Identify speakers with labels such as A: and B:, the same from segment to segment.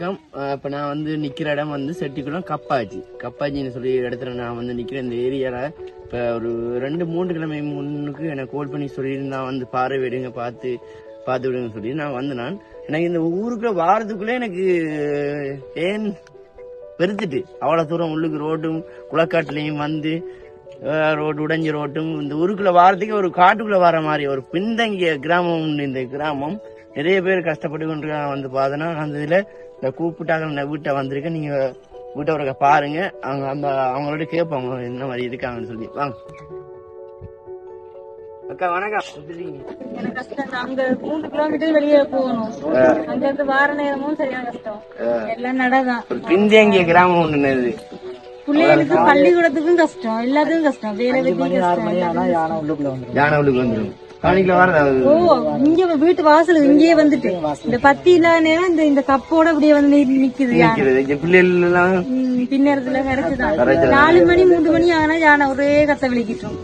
A: வணக்கம். இப்போ நான் வந்து நிற்கிற இடம் வந்து செட்டிக்குளம் கப்பாச்சின்னு சொல்லி இடத்துல நான் வந்து நிற்கிறேன். இந்த ஏரியாவில் இப்போ ஒரு 2-3 கிழமை முன்னுக்கு எனக்கு கால் பண்ணி சொல்லியிருந்தா வந்து பாறை விடுங்க பார்த்து விடுங்க சொல்லி நான் வந்து எனக்கு இந்த ஊருக்குள்ள வாரத்துக்குள்ளே எனக்கு ஏன் பெருத்துட்டு அவ்வளோ தூரம் உள்ளுக்கு ரோட்டும் குளக்காட்டுலையும் வந்து ரோடு உடைஞ்ச ரோட்டும் இந்த ஊருக்குள்ள வாரத்துக்கு ஒரு காட்டுக்குள்ள வர மாதிரி ஒரு பின்தங்கிய கிராமம். இந்த கிராமம் நிறைய பேர் கஷ்டப்பட்டு கொண்டு வந்து பார்த்தோன்னா அந்த இதுல இந்த கூப்பிட்டாங்க வீட்டை வந்திருக்கேன். நீங்க வீட்டை ஒரு பாருங்க, அவங்க அந்த அவங்களோட கேட்பாங்க என்ன மாதிரி இருக்காங்கன்னு சொல்லி. வாங்க அக்கா வணக்கம்.
B: எனக்கு கஷ்டம். அங்க 3 கிலோமீட்டர் வெளியே போகணும். அங்க இருந்து வார நேரமும் சரியான கஷ்டம். எல்லாம் நடதான்.
A: பின்தங்கிய கிராமம் ஒண்ணு.
B: பிள்ளைகளுக்கு பள்ளிக்கூடத்துக்கும் கஷ்டம், எல்லாத்துக்கும் கஷ்டம். வேலை வெட்டி கஷ்டம்.
A: யானை உள்ளுக்கு வந்துடும். ஓ,
B: இங்க வீட்டு வாசல் இங்கேயே வந்துட்டு இந்த பத்தி இல்லாத நேரம் இந்த கப்போட அப்படியே வந்து நிக்குது. பின்னரத்துல கிடைச்சுதான் 4 மணி 3 மணி ஆனா யானை ஒரே கத்த விளக்கிட்டோம்.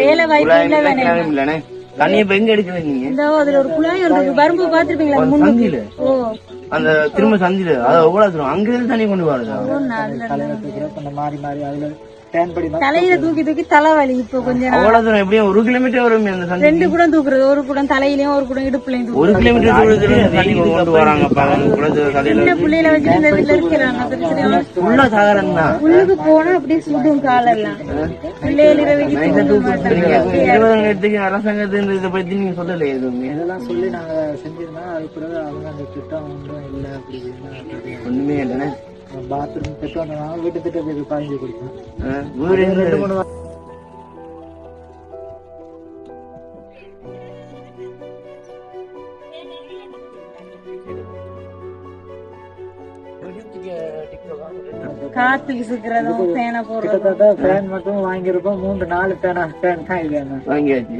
B: வேலை வாய்ப்பு இல்ல.
A: தண்ணி இப்ப எங்க எடுக்கிறீங்க?
B: இந்த அதுல ஒரு குழாய் ஒன்று வரும்பு பாத்துருப்பீங்களா முன்னுக்கு?
A: அந்த திரும்ப சந்தில அது எவ்வளவு தூரம் அங்க இருந்து தண்ணி கொண்டு வருது.
B: தலையில தூக்கி தலைவலி. இப்ப கொஞ்சம்
A: அவ்வளவு தூரம் எப்படியும் 1 கிலோமீட்டர் வரும்.
B: 2 குடம் தூக்குறது, ஒரு குடம் தலையிலயும் ஒரு குடம் இடுப்புலயும்
A: 1 கிலோமீட்டர் தூரத்துல தண்ணி கொண்டு வராங்க.
B: பிள்ளைல வச்சு இந்த வீட்டுல இருக்கிறாங்க.
A: உள்ள சாகரம் தான்.
B: உள்ளுக்கு போனா அப்படியே சுடும் காலெல்லாம். பிள்ளைகள்
A: எடுத்துக்கு அரசாங்கத்து இதை பத்தி நீங்க சொல்லல எதுவுமே?
C: இதெல்லாம் சொல்லி நாங்க செஞ்சிருந்தோம். அது பிறகு அவங்க அந்த திட்டம் ஒன்றும் இல்லை அப்படி
A: ஒண்ணுமே இல்லைன்னா
C: பாத்ரூம் திட்டம் வீட்டு திட்டத்துக்கு பாய்ஞ்சு கொடுத்தோம்.
A: வீடு 2-3
B: காத்துக்கு சுக்கிறதும் ஃபேனை போடுறது.
C: ஃபேன் மட்டும் வாங்கியிருப்போம். 3-4 ஃபேன் தான் இது
A: வாங்கியாச்சு.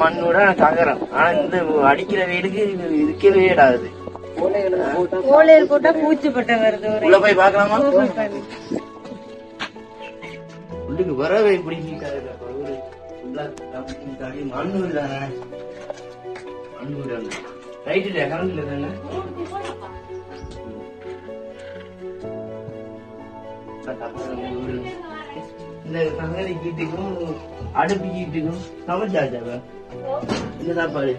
A: மண்ணோட சகரம். ஆனா இந்த அடிக்கிற வெயிலுக்கு இருக்கவே இடாது.
B: கோலையில் போட்டா பூச்சி பட்ட வருது.
A: உள்ள போய் பாக்கலாமா? உள்ளுக்கு வரவே பிடிக்காது. மண்ணூர் தானே, மண்ணூர் தானே. ரைட் இல்லையா? கரண்ட் இல்ல தானே? இந்த சங்கரி கீட்டுக்கும் அடுப்பு கீட்டுக்கும் சமைச்சாச்சா? இந்த சாப்பாடு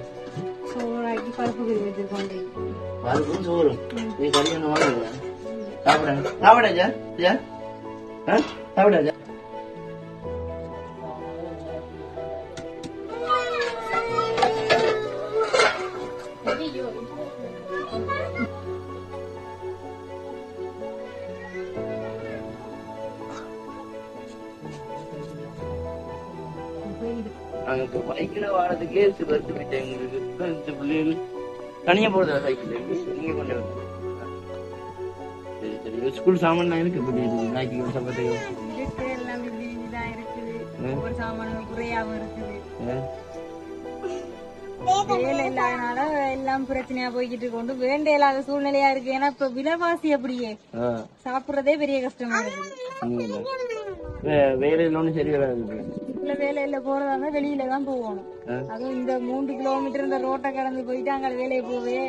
A: பருப்பும் சோறும் நீ கல்யாணம் வாங்க. சாப்பிடாச்சா? சாப்பிடாச்சா? நாங்க இப்ப பைக்கில வாரதுக்கே வருது போயிட்டேன். எங்களுக்கு இந்த பிள்ளைகள் தனியா போறதா சைக்கிள் நீங்க கொண்டு வந்து? சரி சரி. ஸ்கூல் சாமான் இருக்கு. நாய்க்கு சம்பத்தையும்
B: வேலை இல்லாதனால எல்லாம் பிரச்சனையா போய்கிட்டு கொண்டு வேண்ட இல்லாத சூழ்நிலையா இருக்கு. ஏன்னா இப்ப விலைவாசி அப்படியே சாப்பிடுறதே பெரிய கஷ்டமா இருக்குது.
A: வேலையில ஒண்ணு சரி வராது.
B: வேலையில போறதா வெளியில தான் போகணும். அதுவும் இந்த 3 கிலோமீட்டர் இந்த ரோட்டை கடந்து போயிட்டு அங்க வேலையை போவே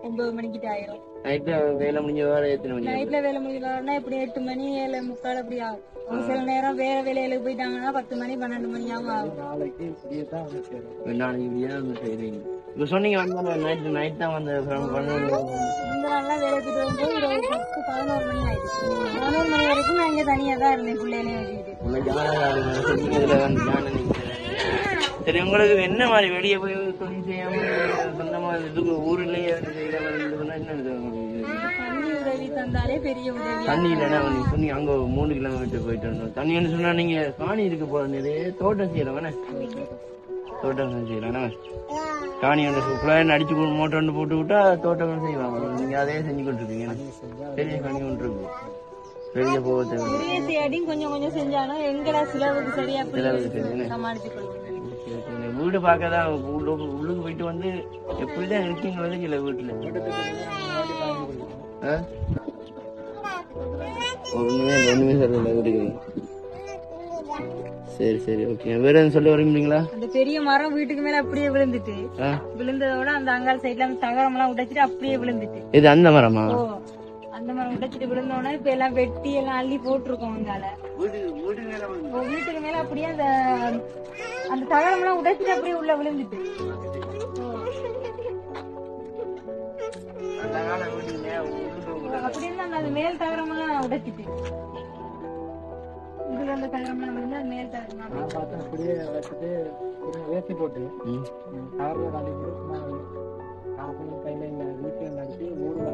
B: 9 மணிக்கிட்ட ஆயிரும்.
A: நைட்ல வேலை முடிஞ்ச வர எத்தனை மணி?
B: நைட்ல வேலை முடிஞ்ச வரனா இப்படி 8 மணி 7:45 அப்படி ஆகும். ஒரு சில நேரம் வேற வேலையில போயிட்டாங்கன்னா 10 மணி 12 மணி ஆகும்.
A: நாளைக்கு இப்ப சொன்னீங்க நைட் தான் வந்து
B: இந்த நாள்லாம் வேலைக்கு போகும்போது 10-11 மணி ஆயிடுச்சு. 11 மணி வரைக்கும் நான் இங்க தனியா தான் இருந்தேன் பிள்ளைகளையும் வச்சுக்கிட்டு.
A: சரி, உங்களுக்கு என்ன மாதிரி வெளியே போய் தொழில் செய்யாம சொந்தமா இதுக்கு ஊர்லயே
B: தண்ணி உதவி தந்தாலே பெரிய உதவி.
A: தண்ணி இல்லைன்னா சொன்னீங்க அங்க 3 கிலோமீட்டர் போயிட்டு வந்தோம். தண்ணின்னு சொன்னா நீங்க காணி இருக்க போற நிறைய தோட்டம் செய்யலாம். தோட்டம் செய்யலாம். காணி வந்து குழாய் அடிச்சு மோட்டர் ஒன்று போட்டு விட்டா தோட்டம் செய்வாங்க. நீங்க அதே செஞ்சு கொண்டிருக்கீங்க. பெரிய காணி ஒன்று இருக்கு. வெளியே போக
B: கொஞ்சம் கொஞ்சம் செஞ்சாலும் எங்கடா சிலவுக்கு சரியா சமாளிச்சு
A: வீடு பார்க்கதான் உள்ளுக்கு போயிட்டு வந்து எப்படிதான் இருக்கீங்க வந்து இல்ல வீட்டுல ஒண்ணுமே சொல்லல வீட்டுக்கு. சரி சரி ஓகே. வேற எதுவும் சொல்ல வரீங்களா?
B: அந்த பெரிய மரம் வீட்டுக்கு மேல அப்படியே விழுந்துட்டு விழுந்ததோட அந்த அங்காள் சைட்ல அந்த தகரம் எல்லாம் உடைச்சிட்டு அப்படியே விழுந்துட்டு.
A: இது அந்த மரமா?
B: அந்த மரம் உடைச்சிட்டு விழுந்தோடனே இப்ப எல்லாம் வெட்டி எல்லாம் அள்ளி போட்டிருக்கோம் அங்கால. வீட்டுக்கு மேல அப்படியே அந்த தகரம் எல்லாம் உடைச்சிட்டு அப்படியே உள்ள விழுந்துட்டு. அப்படி இருந்தா அந்த மேல் தகரம் எல்லாம் உடைச்சிட்டு அந்த தகரம் எல்லாம் விழுந்து அது மேல் தகரம்
C: நான் பார்த்தேன் அப்படியே வச்சுட்டு வேசி போட்டு கார்ல காலி காசு கையில இந்த வீட்டில் நடத்தி ஊர்ல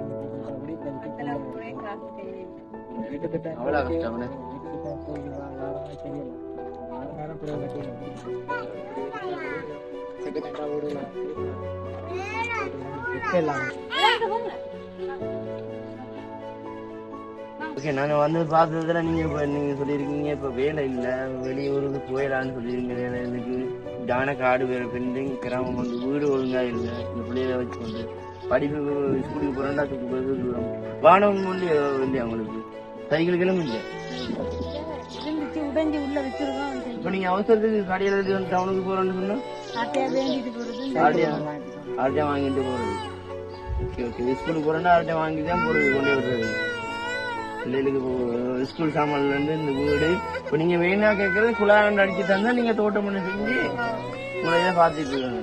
A: ஓகே. நாங்க வந்து பார்த்ததுல நீங்க சொல்லியிருக்கீங்க இப்ப வேலை இல்ல வெளியூருக்கு போயிடலான்னு சொல்லியிருக்கீங்க. எனக்கு ஜான காடு வேற பெண்டிங் கிராமம் வந்து வீடு ஒழுங்கா இல்ல. இந்த பிள்ளைகளை வச்சு வந்து படிப்பு ஸ்கூலுக்கு போறேன்டா தூரம் வானம் ஒண்ணு இல்லையா உங்களுக்கு? சைக்கிளுக்கெல்லாம் இல்ல. இப்ப நீங்க அவசரத்துக்கு கடையில வந்து டவுனுக்கு போறோம்னு சொன்னா ஆர்டியா வாங்கிட்டு போறது. Okay okay. ஸ்கூலுக்கு போறேன்னா ஆர்டியா வாங்கி தான் போறது கொண்டே விடுறது. பிள்ளைகளுக்கு ஸ்கூல் சாமான்ல இருந்து இந்த வீடு இப்ப நீங்க வேணா கேட்கறது குழாய் அடிச்சு தந்தா நீங்க தோட்டம் பண்ணி செஞ்சு உங்களை தான் பாத்துட்டு இருக்காங்க.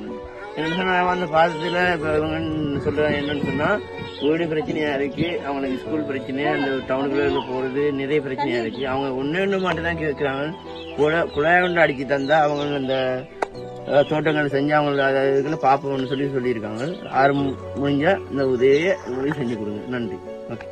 A: என்னன்னு சொன்னா வந்து பாத்ததுல இப்ப இவங்க சொல்றாங்க என்னன்னு சொன்னா வீடு பிரச்சனையா இருக்கு, அவங்களுக்கு ஸ்கூல் பிரச்சனை, அந்த டவுனுக்குள்ள போறது நிறைய பிரச்சனையா இருக்கு. அவங்க ஒன்னு மட்டும் தான் கேட்கிறாங்க, குழாய் கொண்டு அடிச்சு தந்தா அவங்க அந்த தோட்டங்கள் செஞ்சு அவங்களுக்கு அதுக்குள்ள பாப்போம்னு சொல்லியிருக்காங்க. 6 முடிஞ்சா இந்த உதவியை செஞ்சு கொடுங்க. நன்றி. ஓகே.